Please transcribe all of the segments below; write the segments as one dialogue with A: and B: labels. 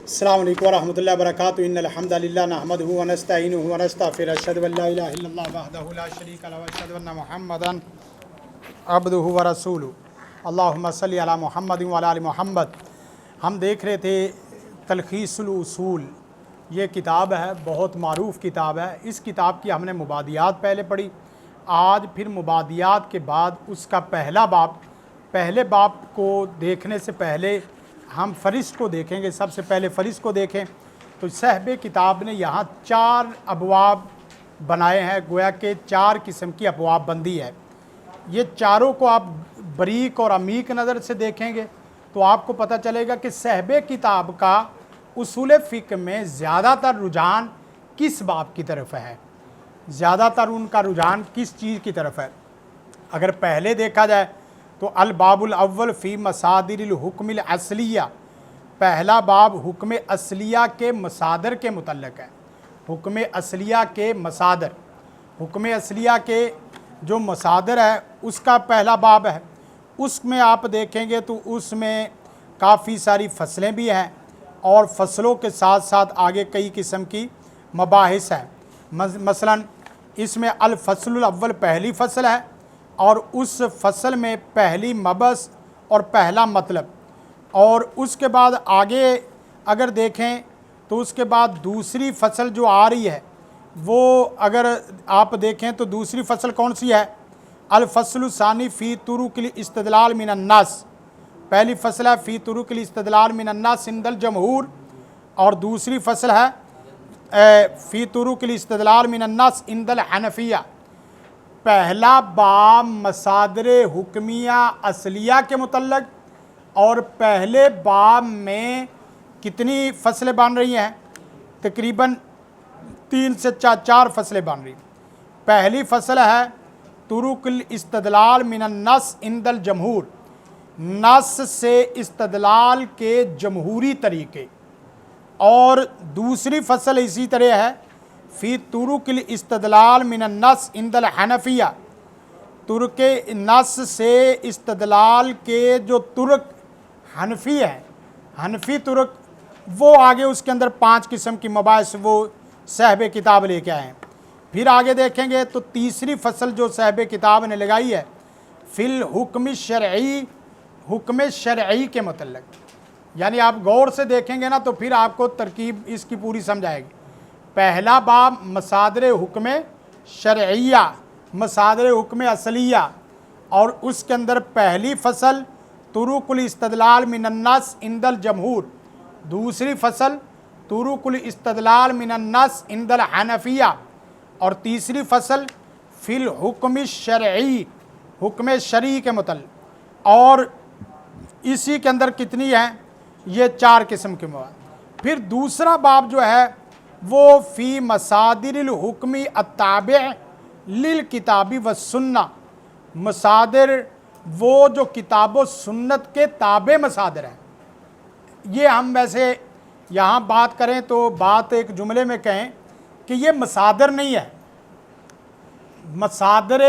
A: السلام علیکم ورحمۃ اللہ وبرکاتہ ان الحمد للہ نحمدہ ونستعینہ ونستغفرہ اشہد ان لا الہ الا اللہ وحدہ لا شریک لہ واشہد ان محمدا عبدہ ورسولہ اللہم صلی علی محمد وعلی آل محمد۔ ہم دیکھ رہے تھے تلخیص الاصول، یہ کتاب ہے، بہت معروف کتاب ہے۔ اس کتاب کی ہم نے مبادیات پہلے پڑھی، آج پھر مبادیات کے بعد اس کا پہلے باب کو دیکھنے سے پہلے ہم فہرست کو دیکھیں گے۔ سب سے پہلے فہرست کو دیکھیں تو صاحب کتاب نے یہاں 4 ابواب بنائے ہیں، گویا کہ 4 قسم کی ابواب بندی ہے۔ یہ چاروں کو آپ بریک اور عمیق نظر سے دیکھیں گے تو آپ کو پتہ چلے گا کہ صاحب کتاب کا اصول فقہ میں زیادہ تر رجحان کس باب کی طرف ہے، زیادہ تر ان کا رجحان کس چیز کی طرف ہے۔ اگر پہلے دیکھا جائے تو الباب الاول فی مصادر الحکم الاصلیہ، پہلا باب حکم اصلیہ کے مصادر کے متعلق ہے۔ حکم اصلیہ کے مصادر، حکم اصلیہ کے جو مصادر ہے اس کا پہلا باب ہے۔ اس میں آپ دیکھیں گے تو اس میں کافی ساری فصلیں بھی ہیں اور فصلوں کے ساتھ ساتھ آگے کئی قسم کی مباحث ہیں۔ مثلا اس میں الفصل الاول پہلی فصل ہے اور اس فصل میں پہلی مبحث اور پہلا مطلب، اور اس کے بعد آگے اگر دیکھیں تو اس کے بعد دوسری فصل جو آ رہی ہے وہ اگر آپ دیکھیں تو دوسری فصل کون سی ہے؟ الفصل الثانی فی طرق الاستدلال من النص، پہلی فصل ہے فی طرق الاستدلال من النص عند الجمہور، اور دوسری فصل ہے فی طرق الاستدلال من النص عند الحنفیہ۔ پہلا باب مصادر حکمیہ اصلیہ کے متعلق، اور پہلے باب میں کتنی فصلیں بن رہی ہیں؟ تقریباً 3 سے 4 فصلیں بن رہی ہیں۔ پہلی فصل ہے طرق الاستدلال من النص عند الجمہور، نص سے استدلال کے جمہوری طریقے، اور دوسری فصل اسی طرح ہے فی طرق الاستدلال من النص عند الحنفیہ، طرق نص سے استدلال کے جو طرق حنفی ہیں، حنفی طرق، وہ آگے اس کے اندر 5 قسم کی مباحث وہ صاحب کتاب لے کے آئے ہیں۔ پھر آگے دیکھیں گے تو تیسری فصل جو صاحب کتاب نے لگائی ہے فی الحکم الشرعی، حکم شرعی کے متعلق، یعنی آپ غور سے دیکھیں گے نا تو پھر آپ کو ترکیب اس کی پوری سمجھ آئے گی۔ پہلا باب مصادر حکم شرعیہ، مصادر حکم اصلیہ، اور اس کے اندر پہلی فصل طرق الاستدلال من النص عند الجمہور، دوسری فصل طرق الاستدلال من النص عند الحنفیہ، اور تیسری فصل فی الحکم الشرعی، حکم شرعی کے متعلق، اور اسی کے اندر کتنی ہیں؟ یہ 4 قسم کے مواد۔ پھر دوسرا باب جو ہے وہ فی مصادر الحکم التابع للکتاب والسنہ، مصادر وہ جو کتاب و سنت کے تابع مصادر ہیں۔ یہ ہم ویسے یہاں بات کریں تو بات ایک جملے میں کہیں کہ یہ مصادر نہیں ہے، مصادر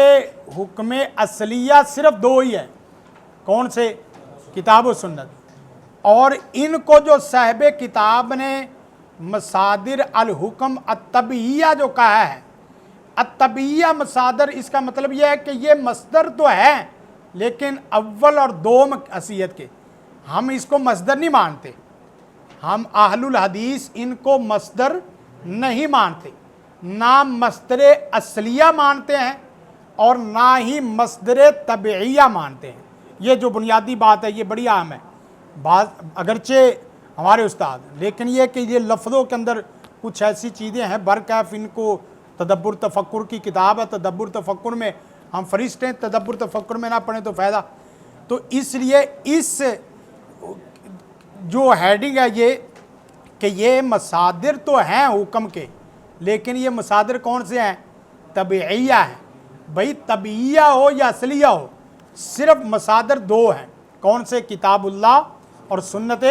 A: حکم اصلیہ صرف 2 ہی ہے، کون سے؟ کتاب و سنت، اور ان کو جو صاحب کتاب نے مصادر الحکم الطبعیہ جو کہا ہے، الطبعیہ مصادر، اس کا مطلب یہ ہے کہ یہ مصدر تو ہے لیکن اول اور دوم حیثیت کے، ہم اس کو مصدر نہیں مانتے، ہم اہل الحدیث ان کو مصدر نہیں مانتے، نہ مصدر اصلیہ مانتے ہیں اور نہ ہی مصدر طبعیہ مانتے ہیں۔ یہ جو بنیادی بات ہے یہ بڑی اہم ہے، اگرچہ ہمارے استاد، لیکن یہ کہ یہ لفظوں کے اندر کچھ ایسی چیزیں ہیں برکیف، ان کو تدبر تفکر کی کتاب ہے، تدبر تفکر میں ہم فرشت ہیں، تدبر تفکر میں نہ پڑھیں تو فائدہ۔ تو اس لیے اس جو ہیڈنگ ہے یہ کہ یہ مصادر تو ہیں حکم کے، لیکن یہ مصادر کون سے ہیں؟ طبعیہ ہیں۔ بھئی طبعیہ ہو یا اصلیہ ہو، صرف مصادر 2 ہیں، کون سے؟ کتاب اللہ اور سنت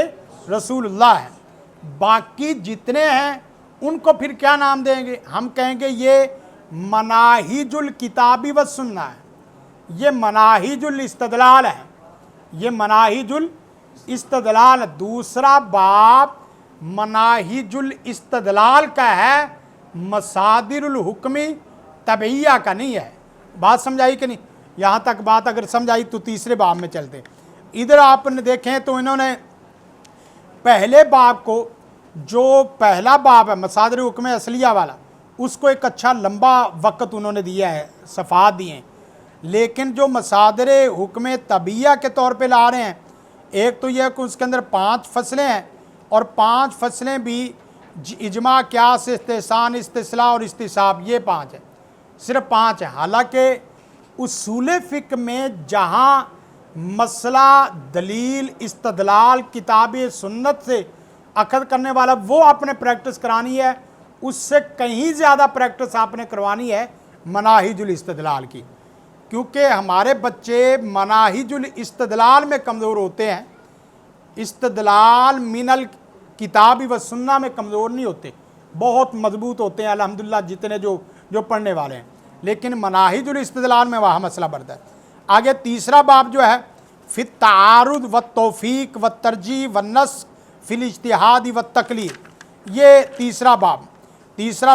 A: رسول اللہ ہے۔ باقی جتنے ہیں ان کو پھر کیا نام دیں گے؟ ہم کہیں گے یہ مناہج الکتاب والسنہ ہے، یہ مناہج الاستدلال ہے، یہ مناہج الاستدلال۔ دوسرا باب مناہج الاستدلال کا ہے، مصادر الحکمی طبعیہ کا نہیں ہے۔ بات سمجھائی کہ نہیں؟ یہاں تک بات اگر سمجھائی تو تیسرے باب میں چلتے ہیں۔ ادھر آپ نے دیکھیں تو انہوں نے پہلے باب کو، جو پہلا باب ہے مصادر حکم اصلیہ والا، اس کو ایک اچھا لمبا وقت انہوں نے دیا ہے، صفحات دیے ہیں، لیکن جو مصادر حکم طبعیہ کے طور پہ لا رہے ہیں، ایک تو یہ کہ اس کے اندر 5 فصلیں ہیں، اور 5 فصلیں بھی اجماع، قیاس، استحسان، استصلاح اور استصحاب، یہ 5 ہیں، صرف 5 ہیں۔ حالانکہ اصول فقہ میں جہاں مسئلہ دلیل استدلال کتاب سنت سے اخذ کرنے والا، وہ آپ نے پریکٹس کرانی ہے، اس سے کہیں زیادہ پریکٹس آپ نے کروانی ہے مناہج الاستدلال کی، کیونکہ ہمارے بچے مناہج الاستدلال میں کمزور ہوتے ہیں، استدلال من الکتاب و سنہ میں کمزور نہیں ہوتے، بہت مضبوط ہوتے ہیں الحمدللہ جتنے جو پڑھنے والے ہیں، لیکن مناہج الاستدلال میں وہاں مسئلہ بڑھتا ہے۔ آگے تیسرا باب جو ہے فی التعارض والتوفیق والترجیح والنسخ فی الاجتہاد والتقلید، یہ تیسرا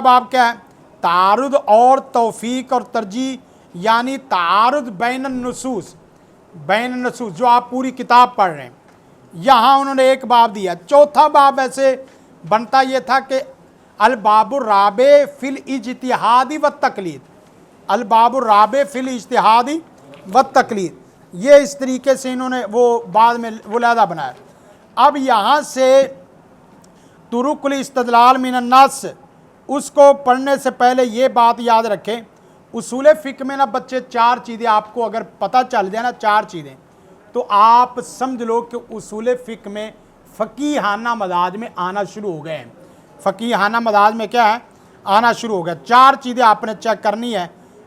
A: باب کیا ہے؟ تعارض اور توفیق اور ترجیح، یعنی تعارض بین النصوص جو آپ پوری کتاب پڑھ رہے ہیں، یہاں انہوں نے ایک باب دیا۔ چوتھا باب ایسے بنتا یہ تھا کہ الباب الرابع فی الاجتہاد والتقلید، الباب الرابع فی الاجتہاد والتقلید، یہ اس طریقے سے انہوں نے وہ بعد میں وہ لہذا بنایا۔ اب یہاں سے طرق الاستدلال من النص، اس کو پڑھنے سے پہلے یہ بات یاد رکھیں، اصول فقہ میں نا بچے 4 چیزیں آپ کو اگر پتہ چل جائے نا، 4 چیزیں، تو آپ سمجھ لو کہ اصول فقہ میں فقیہانہ مزاج میں آنا شروع ہو گئے ہیں۔ فقیہانہ مزاج میں کیا ہے؟ آنا شروع ہو گیا۔ 4 چیزیں آپ نے چیک کرنی ہے،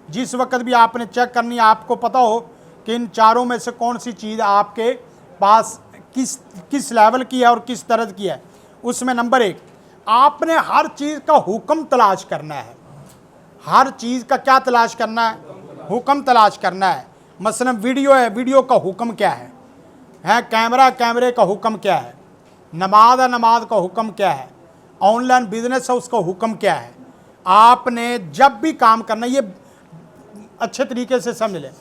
A: جس وقت بھی آپ نے چیک کرنی ہے آپ کو پتہ ہو کہ ان 4 میں سے کون سی چیز آپ کے پاس کس لیول کی ہے اور کس طرز کی ہے۔ اس میں نمبر 1، آپ نے ہر چیز کا حکم تلاش کرنا ہے۔ ہر چیز کا کیا تلاش کرنا ہے؟ حکم تلاش کرنا ہے۔ مثلا ویڈیو ہے، ویڈیو کا حکم کیا ہے؟ کیمرے کا حکم کیا ہے؟ نماز کا حکم کیا ہے؟ آن لائن بزنس ہے، اس کا حکم کیا ہے؟ آپ نے جب بھی کام کرنا، یہ اچھے طریقے سے سمجھ لیں،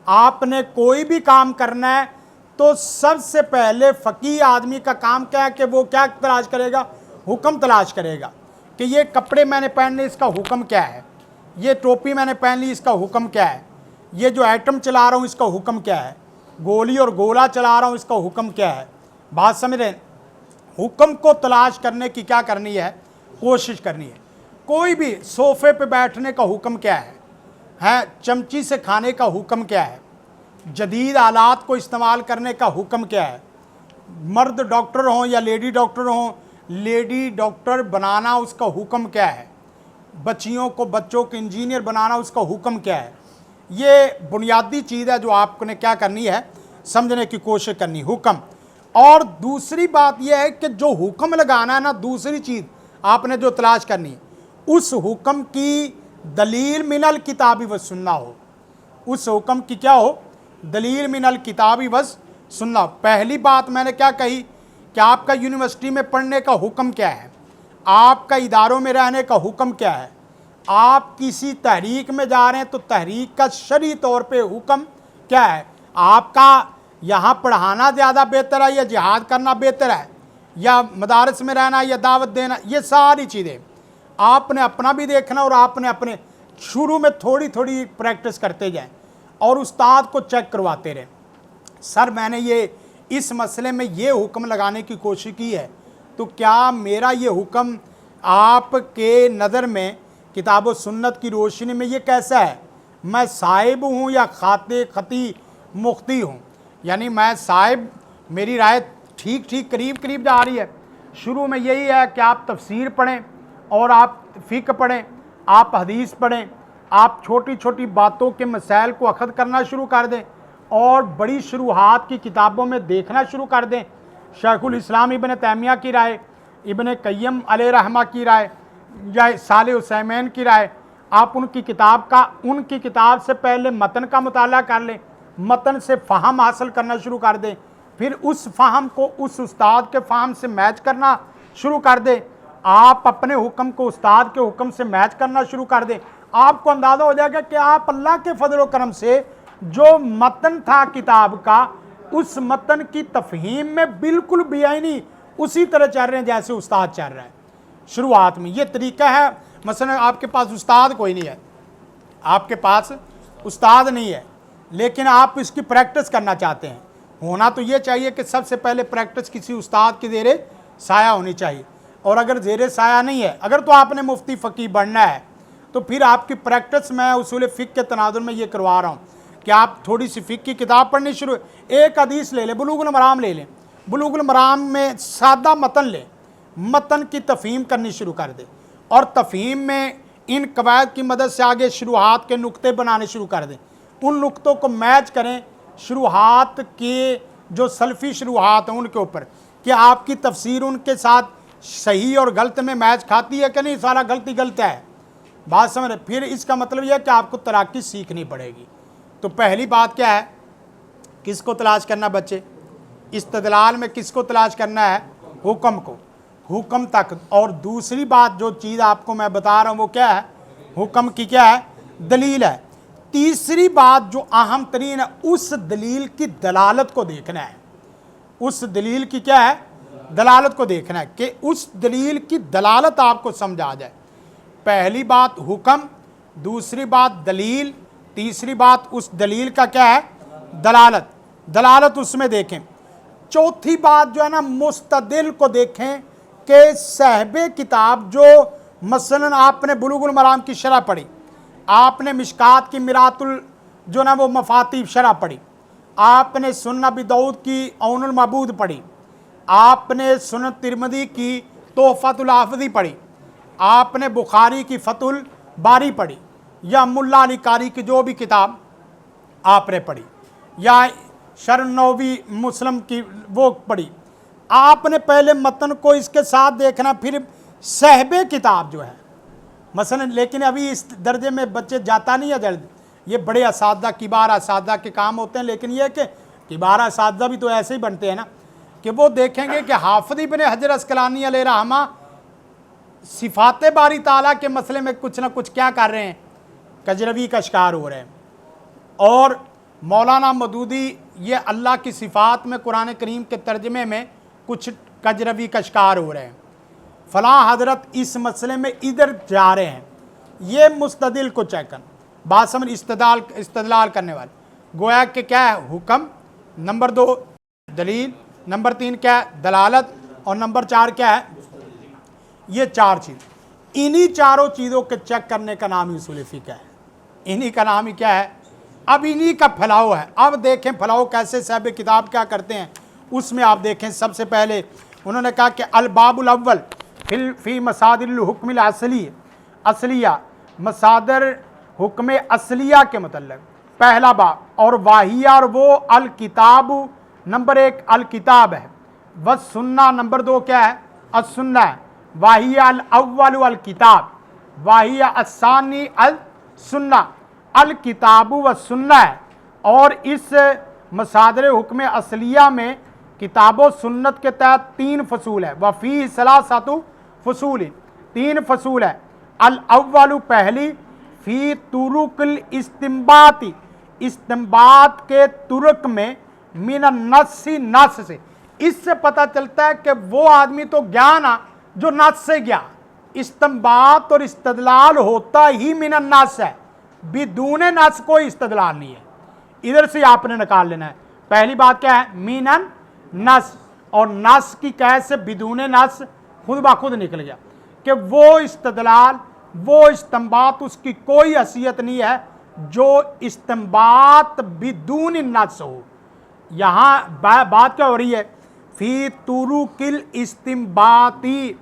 A: آپ نے کوئی بھی کام کرنا ہے تو سب سے پہلے فقیہ آدمی کا کام کیا ہے کہ وہ کیا تلاش کرے گا؟ حکم تلاش کرے گا کہ یہ کپڑے میں نے پہننے، اس کا حکم کیا ہے؟ یہ ٹوپی میں نے پہن لی، اس کا حکم کیا ہے؟ یہ جو ایٹم چلا رہا ہوں اس کا حکم کیا ہے؟ گولی اور گولا چلا رہا ہوں اس کا حکم کیا ہے؟ بات سمجھ رہے ہیں؟ حکم کو تلاش کرنے کی کیا کرنی ہے؟ کوشش کرنی ہے۔ کوئی بھی صوفے پہ بیٹھنے کا حکم کیا ہے؟ چمچی سے کھانے کا حکم کیا ہے؟ جدید آلات کو استعمال کرنے کا حکم کیا ہے؟ مرد ڈاکٹر ہوں یا لیڈی ڈاکٹر ہوں، لیڈی ڈاکٹر بنانا اس کا حکم کیا ہے؟ بچوں کو انجینئر بنانا اس کا حکم کیا ہے؟ یہ بنیادی چیز ہے جو آپ نے کیا کرنی ہے؟ سمجھنے کی کوشش کرنی، حکم۔ اور دوسری بات یہ ہے کہ جو حکم لگانا ہے نا، دوسری چیز آپ نے جو تلاش کرنی ہے، اس حکم کی دلیل من الکتاب و سنہ ہو۔ اس حکم کی کیا ہو؟ دلیل من الکتاب و سنہ۔ پہلی بات میں نے کیا کہی کہ آپ کا یونیورسٹی میں پڑھنے کا حکم کیا ہے؟ آپ کا اداروں میں رہنے کا حکم کیا ہے؟ آپ کسی تحریک میں جا رہے ہیں تو تحریک کا شرعی طور پہ حکم کیا ہے؟ آپ کا یہاں پڑھانا زیادہ بہتر ہے یا جہاد کرنا بہتر ہے، یا مدارس میں رہنا یا دعوت دینا؟ یہ ساری چیزیں آپ نے اپنا بھی دیکھنا، اور آپ نے اپنے شروع میں تھوڑی تھوڑی پریکٹس کرتے جائیں اور استاد کو چیک کرواتے رہیں۔ سر میں نے اس مسئلے میں یہ حکم لگانے کی کوشش کی ہے، تو کیا میرا یہ حکم آپ کے نظر میں کتاب و سنت کی روشنی میں یہ کیسا ہے؟ میں صاحب ہوں یا خطی مختی ہوں؟ یعنی میں صاحب، میری رائے ٹھیک قریب جا رہی ہے۔ شروع میں یہی ہے کہ آپ تفسیر پڑھیں اور آپ فقہ پڑھیں، آپ حدیث پڑھیں، آپ چھوٹی چھوٹی باتوں کے مسائل کو اخذ کرنا شروع کر دیں اور بڑی شروحات کی کتابوں میں دیکھنا شروع کر دیں۔ شیخ الاسلام ابن تیمیہ کی رائے، ابن قیم علیہ رحمہ کی رائے، یا صالح عثیمین کی رائے، آپ ان کی کتاب سے پہلے متن کا مطالعہ کر لیں، متن سے فہم حاصل کرنا شروع کر دیں، پھر اس فہم کو اس استاد کے فہم سے میچ کرنا شروع کر دیں، آپ اپنے حکم کو استاد کے حکم سے میچ کرنا شروع کر دیں، آپ کو اندازہ ہو جائے گا کہ آپ اللہ کے فضل و کرم سے جو متن تھا کتاب کا، اس متن کی تفہیم میں بالکل بیعینی اسی طرح چل رہے ہیں جیسے استاد چل رہا ہے۔ شروعات میں یہ طریقہ ہے، مثلا آپ کے پاس استاد کوئی نہیں ہے، آپ کے پاس استاد نہیں ہے، لیکن آپ اس کی پریکٹس کرنا چاہتے ہیں، ہونا تو یہ چاہیے کہ سب سے پہلے پریکٹس کسی استاد کے زیر سایہ ہونی چاہیے، اور اگر زیر سایہ نہیں ہے، اگر تو آپ نے مفتی فقیہ بننا ہے تو پھر آپ کی پریکٹس میں اصول فقہ کے تناظر میں یہ کروا رہا ہوں کہ آپ تھوڑی سی فقہ کی کتاب پڑھنی شروع، ایک حدیث لے لیں، بلوغ المرام لے لیں، بلوغ المرام میں سادہ متن لیں، متن کی تفہیم کرنی شروع کر دیں، اور تفہیم میں ان قواعد کی مدد سے آگے شروحات کے نقطے بنانے شروع کر دیں، ان نقطوں کو میچ کریں شروحات کے جو سلفی شروحات ہیں ان کے اوپر، کہ آپ کی تفسیر ان کے ساتھ صحیح اور غلط میں میچ کھاتی ہے کہ نہیں، سارا غلطی غلط ہے، بات سمجھ رہے؟ پھر اس کا مطلب یہ ہے کہ آپ کو تراکی سیکھنی پڑے گی۔ تو پہلی بات کیا ہے، کس کو تلاش کرنا بچے؟ استدلال میں کس کو تلاش کرنا ہے؟ حکم کو، حکم تک۔ اور دوسری بات جو چیز آپ کو میں بتا رہا ہوں وہ کیا ہے؟ حکم کی کیا ہے؟ دلیل ہے۔ تیسری بات جو اہم ترین ہے، اس دلیل کی دلالت کو دیکھنا ہے، اس دلیل کی کیا ہے؟ دلالت کو دیکھنا ہے کہ اس دلیل کی دلالت آپ کو سمجھ آ جائے۔ پہلی بات حکم، دوسری بات دلیل، تیسری بات اس دلیل کا کیا ہے؟ دلالت، دلالت اس میں دیکھیں۔ چوتھی بات جو ہے نا، مستدل کو دیکھیں کہ صاحب کتاب جو مثلا آپ نے بلوغ المرام کی شرح پڑھی، آپ نے مشکات کی مرات جو نا وہ مفاتیح شرح پڑھی، آپ نے سنن ابی داؤد کی عون المعبود پڑھی، آپ نے سنن ترمذی کی تحفۃ الحافظی پڑھی، آپ نے بخاری کی فتح الباری پڑھی، یا ملا علی قاری کی جو بھی کتاب آپ نے پڑھی، یا شرح النووی مسلم کی وہ پڑھی، آپ نے پہلے متن کو اس کے ساتھ دیکھنا، پھر صاحب کتاب جو ہے مثلا، لیکن ابھی اس درجے میں بچے جاتا نہیں ہے جلد، یہ بڑے اساتذہ کبار اساتذہ کے کام ہوتے ہیں، لیکن یہ کہ کبار اساتذہ بھی تو ایسے ہی بنتے ہیں نا کہ وہ دیکھیں گے کہ حافظ ابن حجر عسقلانی علیہ رحمہ صفات باری تعالیٰ کے مسئلے میں کچھ نہ کچھ کیا کر رہے ہیں؟ کجروی کا شکار ہو رہے ہیں، اور مولانا مودودی یہ اللہ کی صفات میں قرآن کریم کے ترجمے میں کچھ کجروی کا شکار ہو رہے ہیں، فلاں حضرت اس مسئلے میں ادھر جا رہے ہیں، یہ مستدل کو چیک کرنا، بات سمجھ، استدلال کرنے والے، گویا کہ کیا ہے؟ حکم، نمبر 2 دلیل، نمبر 3 کیا ہے؟ دلالت، اور نمبر 4 کیا ہے؟ یہ 4 چیز، انہی چاروں چیزوں کے چیک کرنے کا نام ہی اصول فقہ ہے، انہی کا نام ہی کیا ہے؟ اب انہی کا پھیلاؤ ہے۔ اب دیکھیں پھیلاؤ کیسے صاحب کتاب کیا کرتے ہیں، اس میں آپ دیکھیں سب سے پہلے انہوں نے کہا کہ الباب الاول فی مصادر الحکم اصلیہ، مصادر حکم اصلیہ کے متعلق پہلا باب، اور واہیہ، اور وہ الکتاب، نمبر 1 الکتاب ہے، والسنہ نمبر 2 کیا ہے؟ السنہ ہے، واہیہ الاول الکتاب، واہیہ الثانی السنہ، الکتاب والسنہ ہے، اور اس مصادر حکم اصلیہ میں کتاب و سنت کے تحت 3 فصول ہے، وفی ثلاثۃ فصول، 3 فصول ہے، الاول پہلی، فی طرق الاستنباط، استنباط کے طرق میں، من النص، نص سے، اس سے پتہ چلتا ہے کہ وہ آدمی تو گیا نا جو نص سے گیا، استنباط اور استدلال ہوتا ہی من النص ہے، بدون نص کوئی استدلال نہیں ہے، ادھر سے آپ نے نکال لینا ہے۔ پہلی بات کیا ہے؟ من النص، اور نص کی قید سے بدون نص خود بخود نکل گیا کہ وہ استدلال، وہ استنباط اس کی کوئی حیثیت نہیں ہے جو استنباط بدون نص ہو۔ یہاں بات کیا ہو رہی ہے؟ فی طرق الاستنباطی،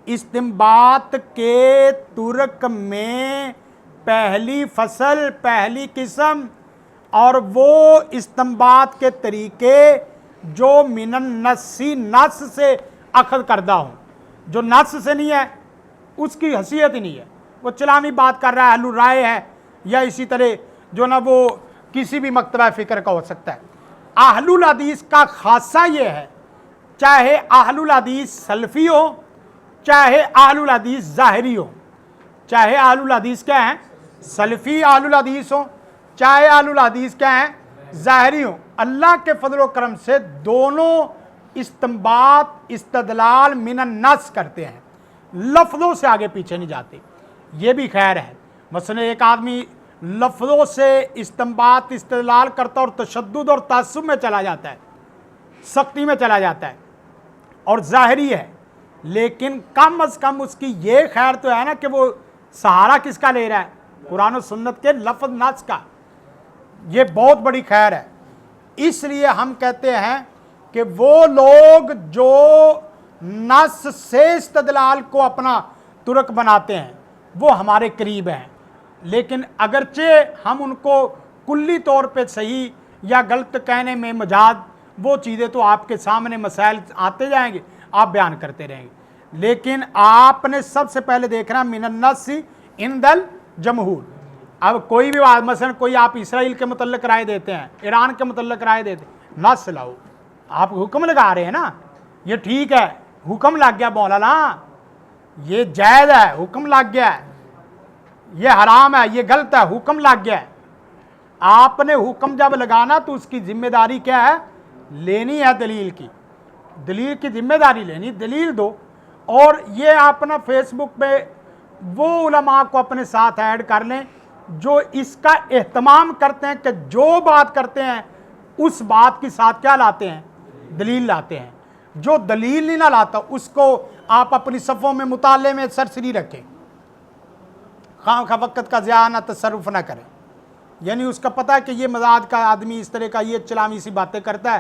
A: استنباط کے طرق میں پہلی فصل، پہلی قسم، اور وہ استنباط کے طریقے جو من النص، نص سے اخذ کردہ ہوں، جو نص سے نہیں ہے اس کی حیثیت ہی نہیں ہے، وہ چلامی بات کر رہا ہے، اہل الرائے ہے، یا اسی طرح جو نا وہ کسی بھی مکتبہ فکر کا ہو سکتا ہے۔ اہل الحدیث کا خاصہ یہ ہے چاہے اہل الحدیث سلفی ہو چاہے اہل الحدیث ظاہری ہو، چاہے اہل الحدیث کیا ہیں سلفی اہل الحدیث ہو چاہے اہل الحدیث کیا ہیں ظاہری ہو، اللہ کے فضل و کرم سے دونوں استنباط استدلال من النص کرتے ہیں، لفظوں سے آگے پیچھے نہیں جاتے۔ یہ بھی خیر ہے، مثلا ایک آدمی لفظوں سے استنباط استدلال کرتا اور تشدد اور تعصب میں چلا جاتا ہے، سختی میں چلا جاتا ہے اور ظاہری ہے، لیکن کم از کم اس کی یہ خیر تو ہے نا کہ وہ سہارا کس کا لے رہا ہے؟ قرآن و سنت کے لفظ نص کا۔ یہ بہت بڑی خیر ہے۔ اس لیے ہم کہتے ہیں کہ وہ لوگ جو نص سے استدلال کو اپنا ترک بناتے ہیں وہ ہمارے قریب ہیں، لیکن اگرچہ ہم ان کو کلی طور پہ صحیح یا غلط کہنے میں مجاز، وہ چیزیں تو آپ کے سامنے مسائل آتے جائیں گے، آپ بیان کرتے رہیں گے، لیکن آپ نے سب سے پہلے دیکھنا من النص عند الجمہور۔ اب کوئی بھی بات، مثلا کوئی آپ اسرائیل کے متعلق رائے دیتے ہیں، ایران کے متعلق رائے دیتے ہیں، نص لاؤ، آپ حکم لگا رہے ہیں نا، یہ ٹھیک ہے، حکم لگ گیا مولانا، یہ جائز ہے، حکم لگ گیا ہے، یہ حرام ہے، یہ غلط ہے، حکم لگ گیا ہے۔ آپ نے حکم جب لگانا تو اس کی ذمہ داری کیا ہے؟ لینی ہے، دلیل کی ذمہ داری لینی، دلیل دو۔ اور یہ آپ نا فیس بک پہ وہ علماء کو اپنے ساتھ ایڈ کر لیں جو اس کا اہتمام کرتے ہیں کہ جو بات کرتے ہیں اس بات کے ساتھ کیا لاتے ہیں؟ دلیل لاتے ہیں۔ جو دلیل نہیں نہ لاتا اس کو آپ اپنی صفوں میں مطالعے میں سرسری رکھیں، خواہ وقت کا ضیاع نہ تصرف نہ کریں، یعنی اس کا پتہ ہے کہ یہ مزاج کا آدمی اس طرح کا یہ چلامی سی باتیں کرتا ہے،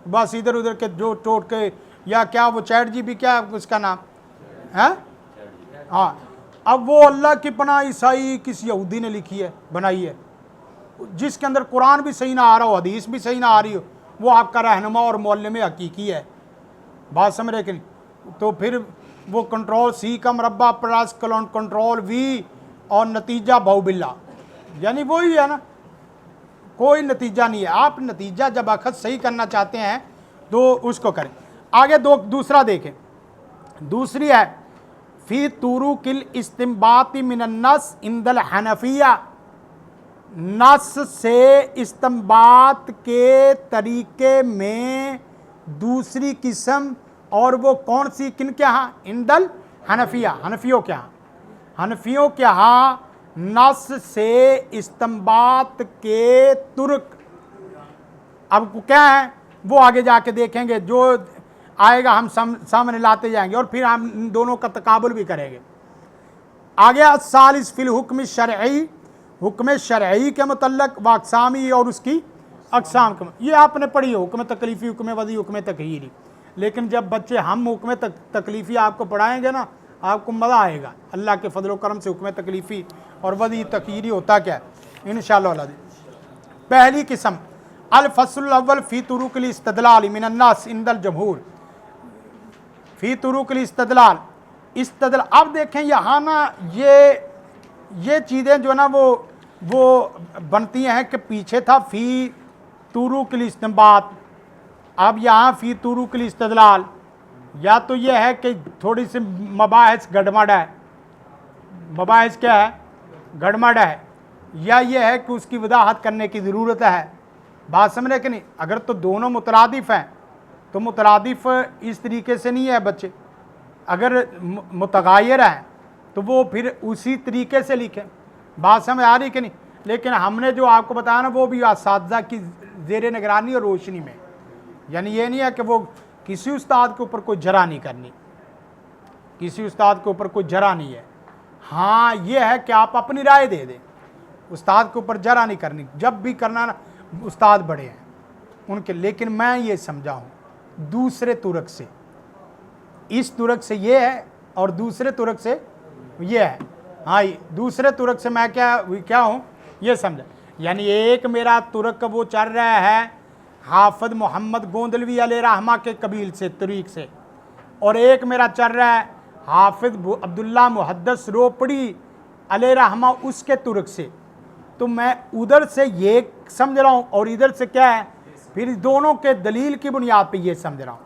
A: بس ادھر ادھر کے جو ٹوٹ کے، یا کیا وہ چیٹ جی بھی کیا اس کا نام ہے، ہاں، اب وہ اللہ کی پناہ عیسائی کسی یہودی نے لکھی ہے، بنائی ہے، جس کے اندر قرآن بھی صحیح نہ آ رہا ہو، حدیث بھی صحیح نہ آ رہی ہو، وہ آپ کا رہنما اور معلم حقیقی ہے، بات سمجھ رہے کہ نہیں؟ تو پھر وہ کنٹرول سی کا مربع پلس کنٹرول وی اور نتیجہ بہو باللہ، یعنی وہی ہے نا، کوئی نتیجہ نہیں ہے۔ آپ نتیجہ جب اخذ صحیح کرنا چاہتے ہیں تو اس کو کریں۔ آگے دوسرا دیکھیں، دوسری ہے فی طرق الاستنباط من النص عند الحنفیہ، نص سے استنباط کے طریقے میں دوسری قسم، اور وہ کون سی؟ کن کے ہاں؟ عند الحنفیہ، حنفیوں کے ہاں، حنفیوں کے ہاں نص سے استنباط کے طرق اب کیا ہیں وہ آگے جا کے دیکھیں گے، جو آئے گا ہم سامنے لاتے جائیں گے اور پھر ہم ان دونوں کا تقابل بھی کریں گے۔ آگے الثالث فی الحکم الشرعی، حکم شرعی کے متعلق، و اقسامی، اور اس کی اقسام کے یہ آپ نے پڑھی ہے، حکم تکلیفی، حکم وضعی، حکم تخییری، لیکن جب بچے ہم حکم تکلیفی آپ کو پڑھائیں گے نا آپ کو مزہ آئے گا، اللہ کے فضل و کرم سے حکم تکلیفی اور وضعی تخییری ہوتا کیا ہے انشاءاللہ العزیز۔ پہلی قسم الفصل الاول فی طرق الاستدلال من النص عند الجمہور، فی طرق الاستدلال، اب دیکھیں یہاں نا یہ چیزیں جو نا وہ بنتی ہیں کہ پیچھے تھا فی طرق الاستنباط، اب یہاں فی طرق الاستدلال، یا تو یہ ہے کہ تھوڑی سی مباحث گڑمڑ ہے، مباحث کیا ہے؟ گڑمڑ ہے، یا یہ ہے کہ اس کی وضاحت کرنے کی ضرورت ہے، بات سمجھ رہے کہ نہیں؟ اگر تو دونوں مترادف ہیں تو مترادف اس طریقے سے نہیں ہے بچے، اگر متغایر ہیں تو وہ پھر اسی طریقے سے لکھیں، بات سمجھ آ رہی کہ نہیں؟ لیکن ہم نے جو آپ کو بتایا نا وہ بھی اساتذہ کی زیر نگرانی اور روشنی میں، یعنی یہ نہیں ہے کہ وہ کسی استاد کے اوپر کوئی جرح نہیں کرنی، کسی استاد کے اوپر کوئی جرح نہیں ہے، ہاں یہ ہے کہ آپ اپنی رائے دے دیں، استاد کے اوپر جرح نہیں کرنی، جب بھی کرنا نا استاد بڑے ہیں ان کے، لیکن میں یہ سمجھا ہوں دوسرے طرق سے، اس طرق سے یہ ہے اور دوسرے طرق سے یہ ہے، ہاں دوسرے طرق سے میں کیا ہوں یہ سمجھا، یعنی ایک میرا طرق وہ چل رہا ہے حافظ محمد گوندلوی علیہ رحمہ کے قبیل سے طریق سے، اور ایک میرا چل رہا ہے حافظ عبداللہ محدث روپڑی علیہ رحمہ اس کے طرق سے، تو میں ادھر سے یہ سمجھ رہا ہوں اور ادھر سے کیا ہے پھر دونوں کے دلیل کی بنیاد پہ یہ سمجھ رہا ہوں،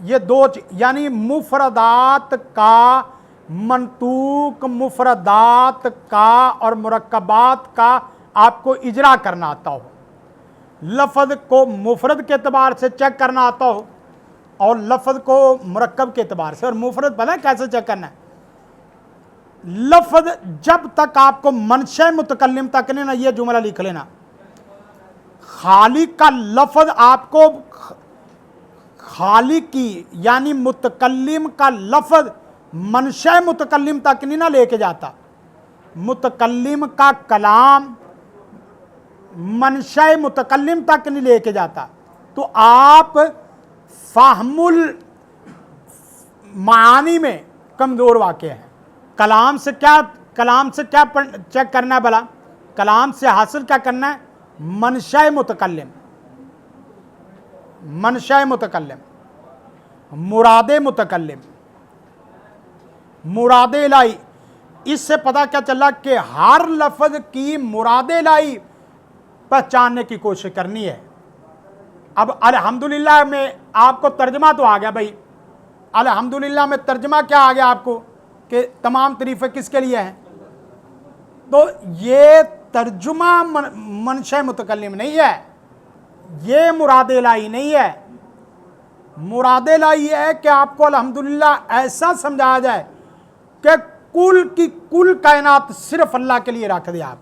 A: یہ دو یعنی مفردات کا، منطوق مفردات کا اور مرکبات کا آپ کو اجرا کرنا آتا ہو، لفظ کو مفرد کے اعتبار سے چیک کرنا آتا ہو اور لفظ کو مرکب کے اعتبار سے. اور مفرد پتہ ہے کیسے چیک کرنا ہے؟ لفظ جب تک آپ کو منشأ متکلم تک نہیں نا، یہ جملہ لکھ لینا، خالق کا لفظ آپ کو خالق کی یعنی متکلم کا لفظ منشأ متکلم تک نہیں نہ لے کے جاتا، متکلم کا کلام منشأ متکلم تک نہیں لے کے جاتا. تو آپ فہم المعانی میں کمزور واقع ہیں. کلام سے کیا چیک کرنا ہے بھلا؟ کلام سے حاصل کیا کرنا ہے؟ منشأ متکلم، منشأ متکلم، مراد متکلم، مراد الہی. اس سے پتہ کیا چلا کہ ہر لفظ کی مراد الہی پہچاننے کی کوشش کرنی ہے. اب الحمدللہ میں آپ کو ترجمہ تو آ گیا بھائی، الحمدللہ میں ترجمہ کیا آ گیا آپ کو کہ تمام تعریفیں کس کے لیے ہیں؟ تو یہ ترجمہ منشأ متکلم نہیں ہے، یہ مراد الہی نہیں ہے. مراد الہی یہ ہے کہ آپ کو الحمدللہ ایسا سمجھایا جائے کہ کل کی کل کائنات صرف اللہ کے لیے رکھ دے. آپ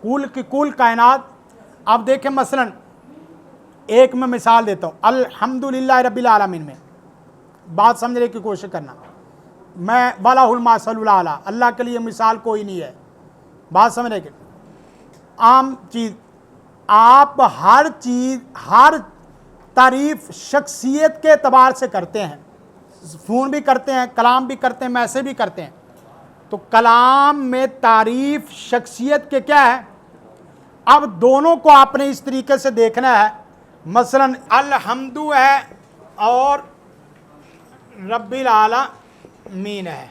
A: کل کی کل کائنات. آپ دیکھیں مثلا ایک میں مثال دیتا ہوں، الحمدللہ رب العالمین میں بات سمجھنے کی کوشش کرنا. میں وَلَهُ الْمَثَلُ الْأَعْلَىٰ، اللہ کے لیے مثال کوئی نہیں ہے. بات سمجھنے کی عام چیز، آپ ہر چیز ہر تعریف شخصیت کے اعتبار سے کرتے ہیں، فون بھی کرتے ہیں، کلام بھی کرتے ہیں، میسج بھی کرتے ہیں. تو کلام میں تعریف شخصیت کے کیا ہے؟ اب دونوں کو آپ نے اس طریقے سے دیکھنا ہے. مثلا الحمد ہے اور رب العالمین ہے،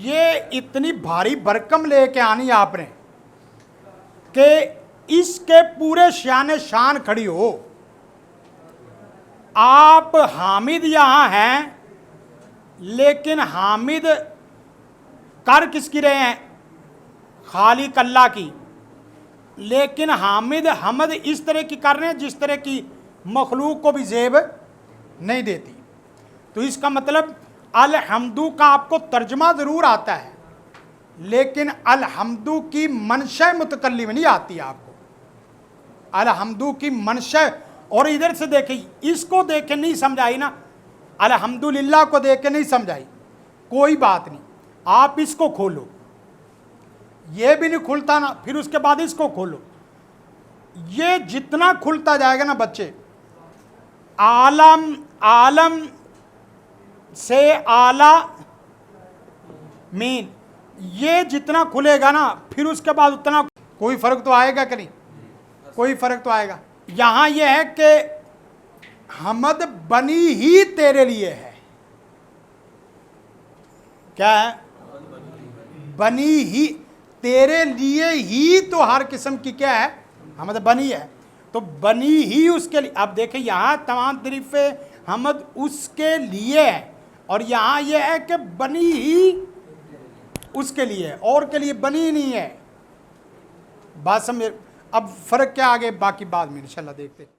A: یہ اتنی بھاری بھرکم لے کے آنی آپ نے کہ اس کے پورے شان کھڑی ہو. آپ حامد یہاں ہیں لیکن حامد کر کس کی رہے ہیں؟ خالق اللہ کی. لیکن حمد اس طرح کی کر رہے ہیں جس طرح کی مخلوق کو بھی زیب نہیں دیتی. تو اس کا مطلب الحمدو کا آپ کو ترجمہ ضرور آتا ہے لیکن الحمدو کی منشأ متکلم نہیں آتی آپ کو. الحمدو کی منشأ، اور ادھر سے دیکھیں، اس کو دیکھ کے نہیں سمجھائی نا، الحمدللہ کو دیکھ کے نہیں سمجھائی، کوئی بات نہیں. آپ اس کو کھولو، یہ بھی نہیں کھلتا نا، پھر اس کے بعد اس کو کھولو. یہ جتنا کھلتا جائے گا نا بچے، عالم سے اعلیٰ مین، یہ جتنا کھلے گا نا پھر اس کے بعد اتنا کوئی فرق تو آئے گا کہ نہیں؟ کوئی فرق تو آئے گا. یہاں یہ ہے کہ حمد بنی ہی تیرے لیے ہے. کیا ہے؟ بنی ہی تیرے لیے ہی. تو ہر قسم کی کیا ہے؟ حمد بنی ہے. تو بنی ہی اس کے لیے. اب دیکھیں یہاں تمام تعریفیں حمد اس کے لیے ہے اور یہاں یہ ہے کہ بنی ہی اس کے لیے ہے، اور کے لیے بنی نہیں ہے. بات سمجھ. اب فرق کیا آگے باقی بعد میں انشاءاللہ دیکھتے ہیں.